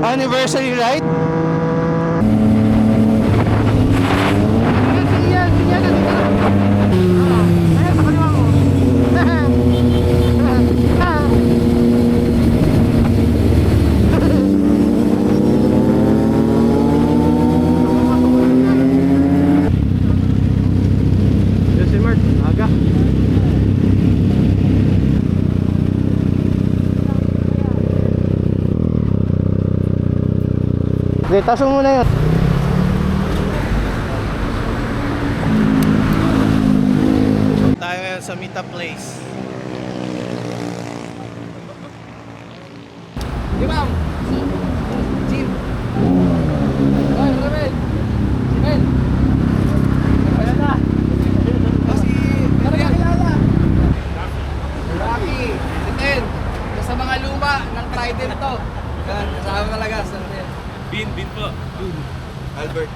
Anniversary ride? Okay, taso mo na yun. Tayo ngayon sa meetup place. Di ba? Chill. Oy, Rebel. Rebel. Ayan na. Si Nakakilala. Rocky. Si Ten. Sa mga luma ng Trident to. Yan, kasama talaga. Bin po. Albert.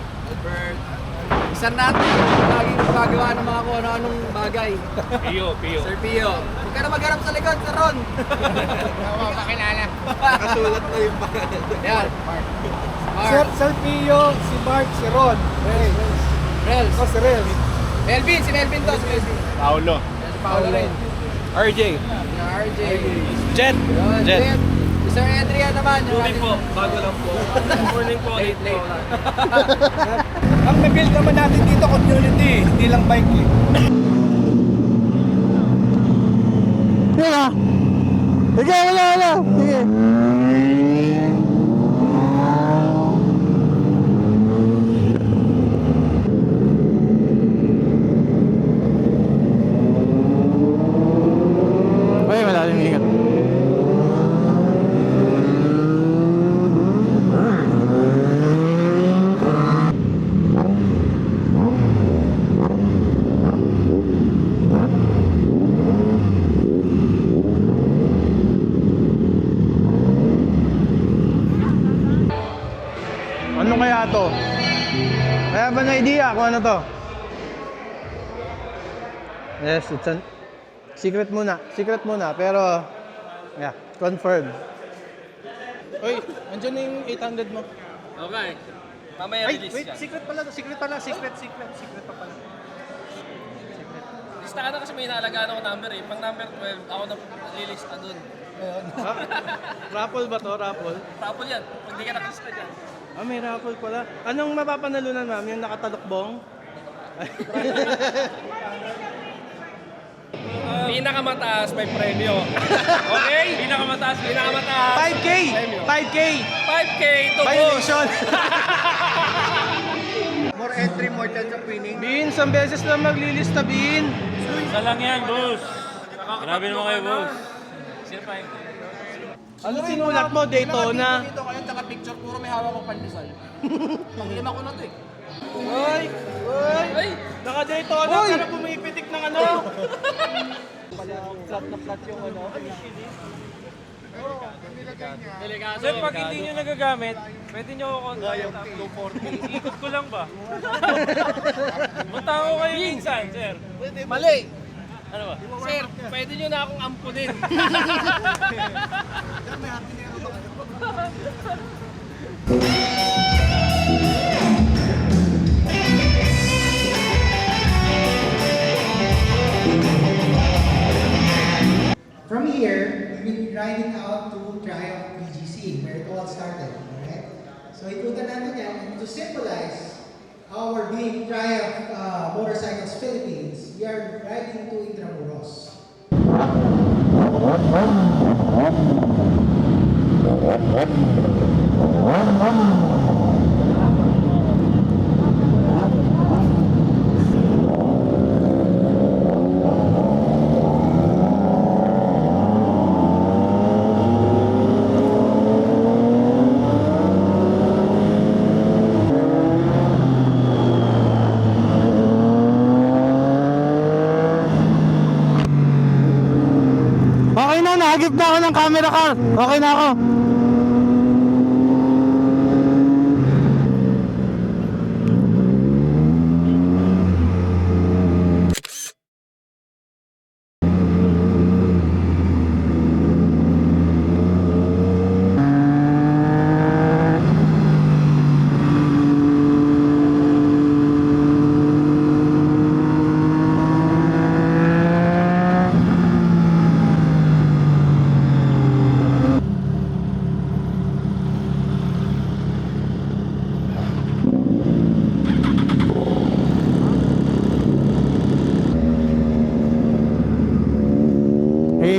Isang natin. Lagi gumagawa ng mga kung ano-anong bagay. Pio. Sir Pio. Huwag ka na magharap sa likod, Sir Ron. Oo, pakilala. Nakasulat na yung pangalan. Yan. Sir Pio, si Mark, si Ron. Rels. Si Rels. Melvin, si Melvin to. Si Melvin. Paulo. Si Paolo rin. RJ. Si RJ. Jet. Yun, Jet. Jet. Si Sir Adrian naman. Morning po. Bago lang po. Morning po. Late. Ang na-build naman natin dito, community, hindi lang bike eh. Sige na. Sige, wala. Sige. Ay, malalim ingat. Ano kaya to? Kaya ba na idea kung ano to? Yes, it's a secret muna, pero yeah, confirm. Oy, andyan na yung 800 mo. Okay. Mamaya Ay, release wait, yan. secret pa pala. Listahan na kasi may inaalagaan ako number eh. Pang number 12, ako na lilista dun. Raffle ba to? Raffle? Tapos yan. Pag di ka nakalista dyan. Ah, may raffle pala. Anong mapapanalunan, ma'am? Yung nakatalukbong? Pinakamataas may premyo. Okay? Pinakamataas. 5K! 5K! 5K to boss. Violation! More entry, more chance of winning. Bin, isang beses na maglilista, Bin. Isa lang yan, boss. Grabe naman kayo, boss. Sino pa yun? Ano sinulat mo? Daytona? Dito kayo, tsaka picture, puro may hawak kong pandesal. Pang-lima ko na to eh. Uy! Ay! Naka-Daytona, pero pumipitik ng ano? Flat na flat yung ano. Delikado. Sir, pag hindi nyo nagagamit, pwede nyo ako contact. 240. Ikot ko lang ba? Punta ko kayo minsan, sir. Mali! Ano ba? Sir, pwede nyo na akong ampunin. From here, we will be riding out to Triumph BGC, where it all started, alright? So ikutan natin yan, and to symbolize our being Triumph Motorcycles Philippines, we are riding to Intramuros. Okay na, nahagip na ako ng camera car. Okay na ako.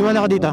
iwan ako dito.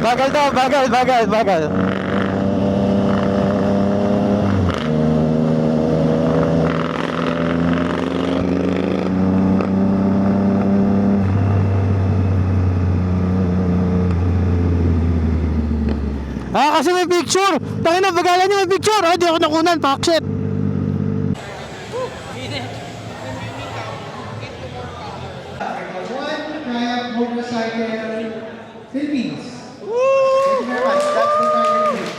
Bagal daw, bagal. Kasi may picture. Tangina, bagalan niyo may picture. Ay, di ako nakunan, fuck shit. One Triumph Motorcycle Philippines. Thank you very much. That's the target group.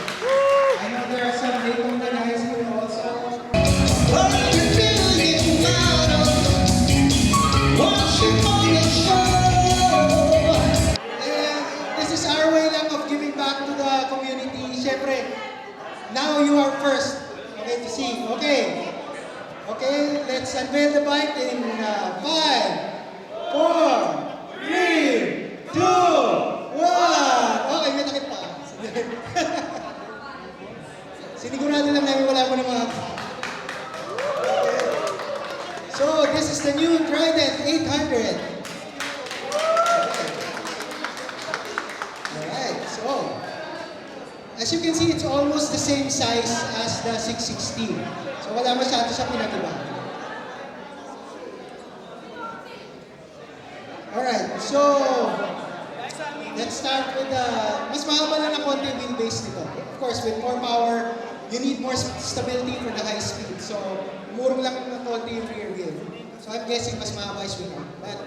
I know there are some Daytona guys here also. And this is our way lang of giving back to the community. Siyempre, now you are first. Okay, to see. Okay. Okay, let's unveil the bike in 5, 4, 3, 2, 1. Okay, may takip pa. Sinigurado lang namin wala mo ng mga... Okay. So, this is the new Trident 800. Alright, so... As you can see, it's almost the same size as the 660. So, wala masyado siya pinag-iba. Alright, so... Let's start with the... Mas mahaba lang na konti yung wheelbase nito. Of course, with more power, you need more stability for the high speed. So, murong lang na konti yung rear wheel. So, I'm guessing mas mahaba is winner. But,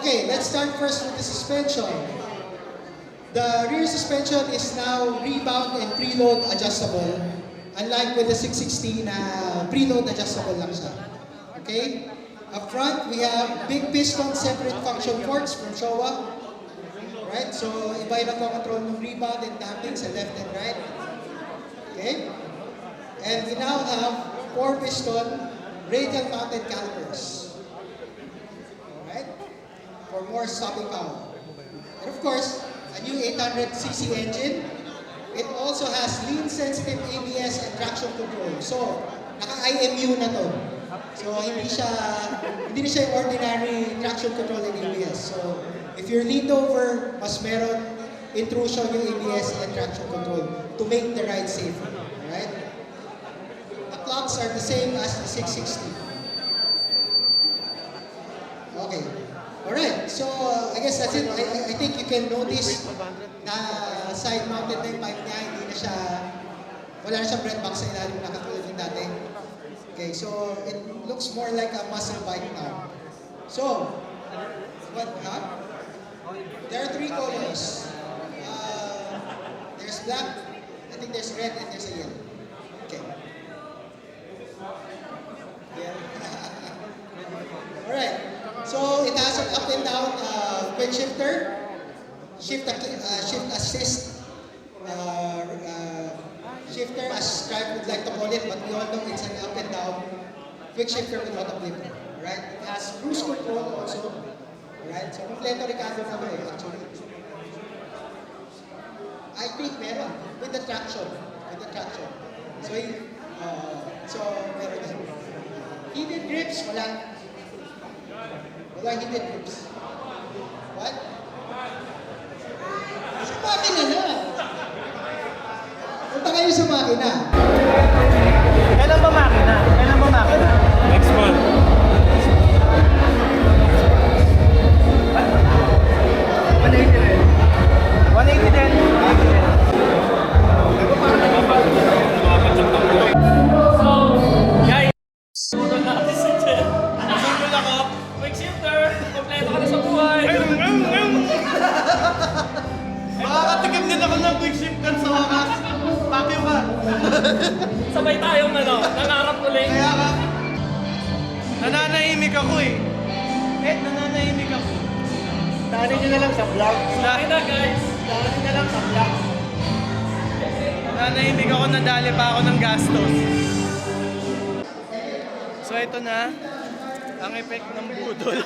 okay, let's start first with the suspension. The rear suspension is now rebound and preload adjustable. Unlike with the 660 na preload adjustable lang siya. Okay? Up front, we have big piston separate function forks from Showa. Right? So, iba yung nagkakontrol ng rebound and damping sa left and right. Okay? And we now have 4 piston radial mounted calipers. Alright? For more stopping power. And of course, a new 800cc engine. It also has lean-sensitive ABS and traction control. So, naka-IMU na to. So, hindi na siya yung ordinary traction control and ABS. So, if you're leaned over, mas meron intrusion yung ABS and traction control to make the ride safer. Alright? The clocks are the same as the 660. Okay. Alright, so I guess that's it. I think you can notice na side-mounted na yung pipe niya, hindi na siya, wala na siyang bread box sa ilalim na katulad yung dati. Okay, so it looks more like a muscle bike now. So, there are 3 colors. There's black, I think there's red, and there's a yellow. Okay. Yeah. Alright. So it has an up and down quick shifter, shift assist, shifter as Stripe would like to call it, but we all know it's an up and down quick shifter with auto flipper. Right? It has cruise control also. Right? So kompleto Ricardo na ba eh, actually. I speed, meron. With the traction. So, meron din. Heated grips, wala. Wala heated grips. What? Sa makina na. Punta kayo sa makina. Kailan ba makina? Next month. 180 din. Sunod natin si Jen. Sunod ako. Quick shifter. Kompleto ka na sa buhay. Makakatikim din ako ng quick shifter sa wakas. Pakyo ka. Sabay tayong nangarap ulit. Kaya ka. Nananahimik ako eh. Nananahimik ako. Dali nyo na lang sa vlog. Dali na guys. Dali na lang sa vlog. Nananahimik ako, nadali pa ako ng gastos. So ito na, ang effect ng budol.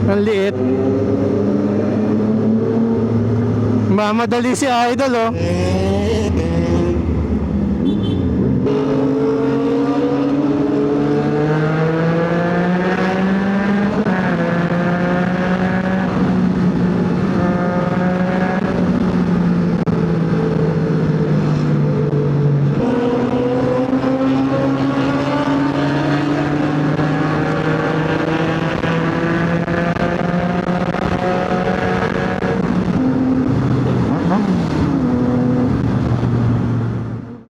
Ang liit. Mamadali si Idol, oh.